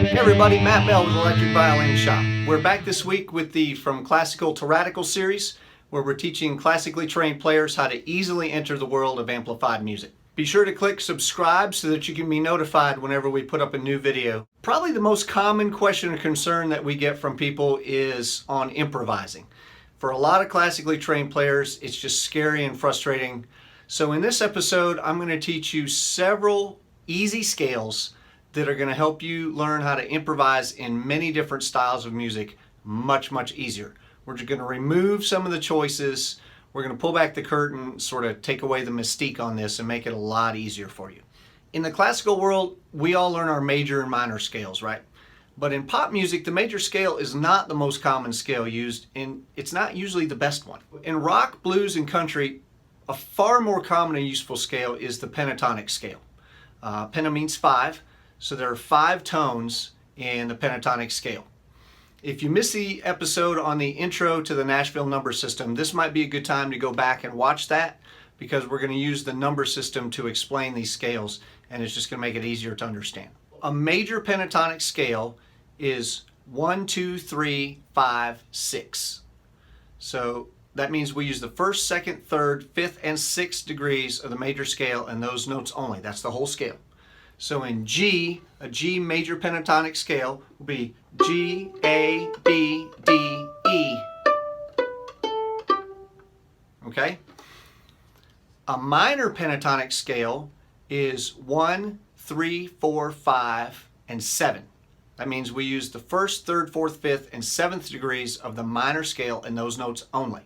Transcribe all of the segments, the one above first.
Hey everybody, Matt Bell with Electric Violin Shop. We're back this week with the From Classical to Radical series, where we're teaching classically trained players how to easily enter the world of amplified music. Be sure to click subscribe so that you can be notified whenever we put up a new video. Probably the most common question or concern that we get from people is on improvising. For a lot of classically trained players, it's just scary and frustrating. So in this episode, I'm going to teach you several easy scales that are going to help you learn how to improvise in many different styles of music much easier. We're just going to remove some of the choices. We're going to pull back the curtain, sort of take away the mystique on this and make it a lot easier for you. In the classical world, we all learn our major and minor scales, right? But in pop music, the major scale is not the most common scale used, and it's not usually the best one. In rock, blues, and country, a far more common and useful scale is the pentatonic scale. Penta means 5. So there are 5 tones in the pentatonic scale. If you missed the episode on the intro to the Nashville number system, this might be a good time to go back and watch that, because we're going to use the number system to explain these scales, and it's just going to make it easier to understand. A major pentatonic scale is 1, 2, 3, 5, 6. So that means we use the 1st, 2nd, 3rd, 5th, and 6th degrees of the major scale, and those notes only. That's the whole scale. So in G, a G major pentatonic scale will be G, A, B, D, E. Okay? A minor pentatonic scale is 1, 3, 4, 5, and 7. That means we use the 1st, 3rd, 4th, 5th, and 7th degrees of the minor scale and those notes only.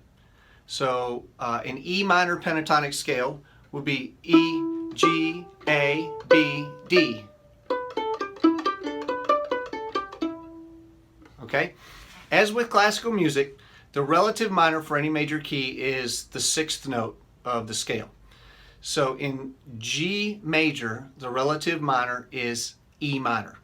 So an E minor pentatonic scale would be E, G, A, B, D. Okay? As with classical music, the relative minor for any major key is the 6th note of the scale. So in G major, the relative minor is E minor.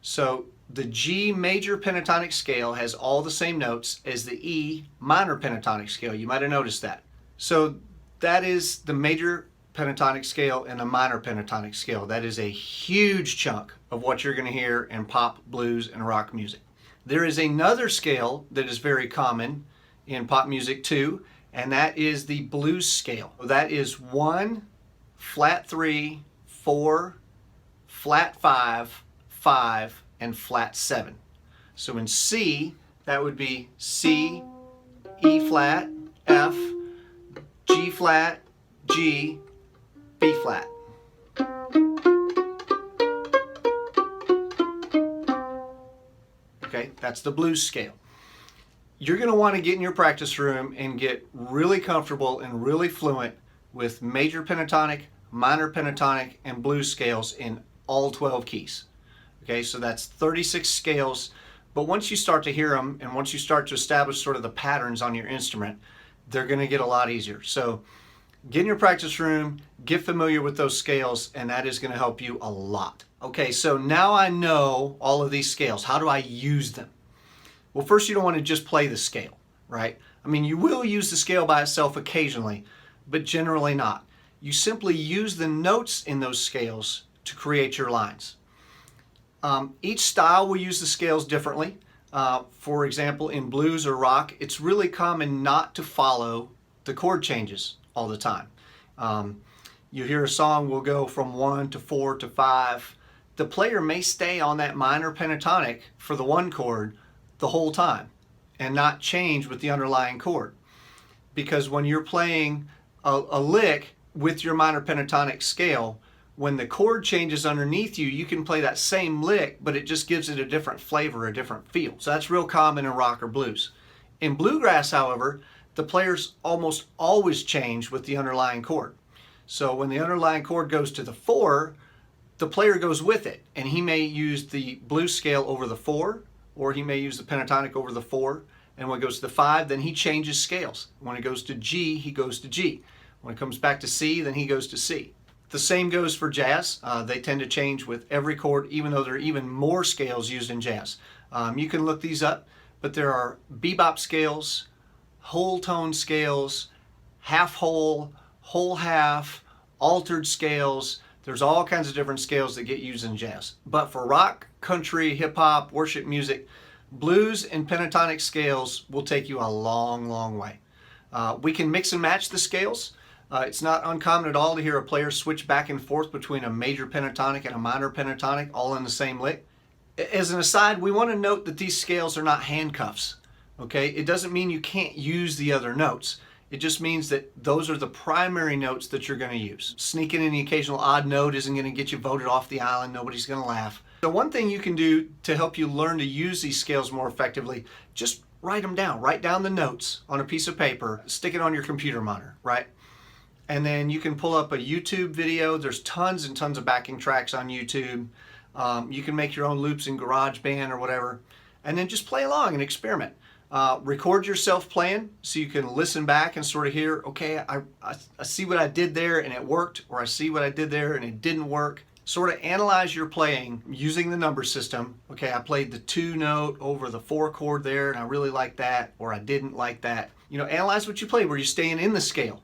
So the G major pentatonic scale has all the same notes as the E minor pentatonic scale. You might have noticed that. So that is the major pentatonic scale and the minor pentatonic scale. That is a huge chunk of what you're going to hear in pop, blues, and rock music. There is another scale that is very common in pop music too, and that is the blues scale. That is 1, flat 3, 4, flat 5, 5, and flat 7. So in C, that would be C, E flat, F, G flat, G, B flat. Okay, that's the blues scale. You're going to want to get in your practice room and get really comfortable and really fluent with major pentatonic, minor pentatonic, and blues scales in all 12 keys. Okay, so that's 36 scales, but once you start to hear them and once you start to establish sort of the patterns on your instrument, they're going to get a lot easier. So get in your practice room, get familiar with those scales, and that is going to help you a lot. Okay, so now I know all of these scales. How do I use them? Well, first, you don't want to just play the scale, right? I mean, you will use the scale by itself occasionally, but generally not. You simply use the notes in those scales to create your lines. Each style will use the scales differently. For example, in blues or rock, it's really common not to follow the chord changes all the time. You hear a song will go from 1 to 4 to 5. The player may stay on that minor pentatonic for the 1 chord the whole time and not change with the underlying chord. Because when you're playing a lick with your minor pentatonic scale, when the chord changes underneath you, you can play that same lick, but it just gives it a different flavor, a different feel. So that's real common in rock or blues. In bluegrass, however, the players almost always change with the underlying chord. So when the underlying chord goes to the 4, the player goes with it, and he may use the blues scale over the 4, or he may use the pentatonic over the 4, and when it goes to the 5, then he changes scales. When it goes to G, he goes to G. When it comes back to C, then he goes to C. The same goes for jazz. They tend to change with every chord, even though there are even more scales used in jazz. You can look these up, but there are bebop scales, whole tone scales, half whole, whole half, altered scales. There's all kinds of different scales that get used in jazz. But for rock, country, hip hop, worship music, blues and pentatonic scales will take you a long, long way. We can mix and match the scales. It's not uncommon at all to hear a player switch back and forth between a major pentatonic and a minor pentatonic all in the same lick. As an aside, we want to note that these scales are not handcuffs. Okay, it doesn't mean you can't use the other notes. It just means that those are the primary notes that you're going to use. Sneaking in the occasional odd note isn't going to get you voted off the island. Nobody's going to laugh. So one thing you can do to help you learn to use these scales more effectively, just write them down. Write down the notes on a piece of paper, stick it on your computer monitor, right? And then you can pull up a YouTube video. There's tons and tons of backing tracks on YouTube. You can make your own loops in GarageBand or whatever, and then just play along and experiment. Record yourself playing so you can listen back and sort of hear, okay, I see what I did there and it worked, or I see what I did there and it didn't work. Sort of analyze your playing using the number system. Okay, I played the 2 note over the 4 chord there and I really like that, or I didn't like that. You know, analyze what you played. Were you staying in the scale?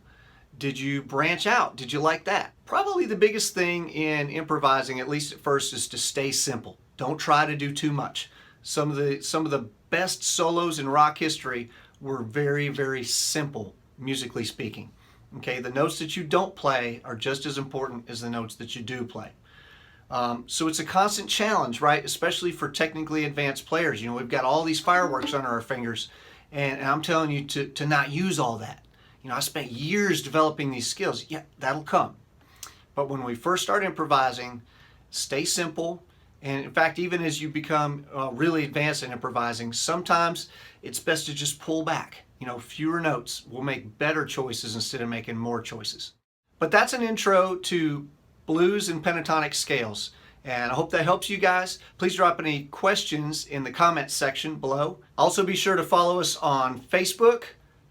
Did you branch out? Did you like that? Probably the biggest thing in improvising, at least at first, is to stay simple. Don't try to do too much. Some of the best solos in rock history were very, very simple, musically speaking. Okay, the notes that you don't play are just as important as the notes that you do play. So it's a constant challenge, right? Especially for technically advanced players. You know, we've got all these fireworks under our fingers, and I'm telling you to not use all that. You know, I spent years developing these skills. Yeah, that'll come. But when we first start improvising, stay simple. And in fact, even as you become really advanced in improvising, sometimes it's best to just pull back. You know, fewer notes will make better choices instead of making more choices. But that's an intro to blues and pentatonic scales. And I hope that helps you guys. Please drop any questions in the comments section below. Also be sure to follow us on Facebook,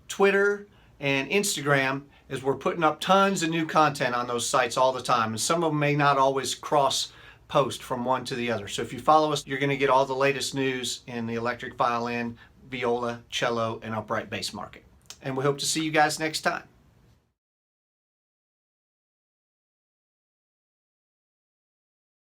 Twitter, and Instagram, as we're putting up tons of new content on those sites all the time. And some of them may not always cross post from one to the other. So if you follow us, you're going to get all the latest news in the electric violin, viola, cello, and upright bass market. And we hope to see you guys next time.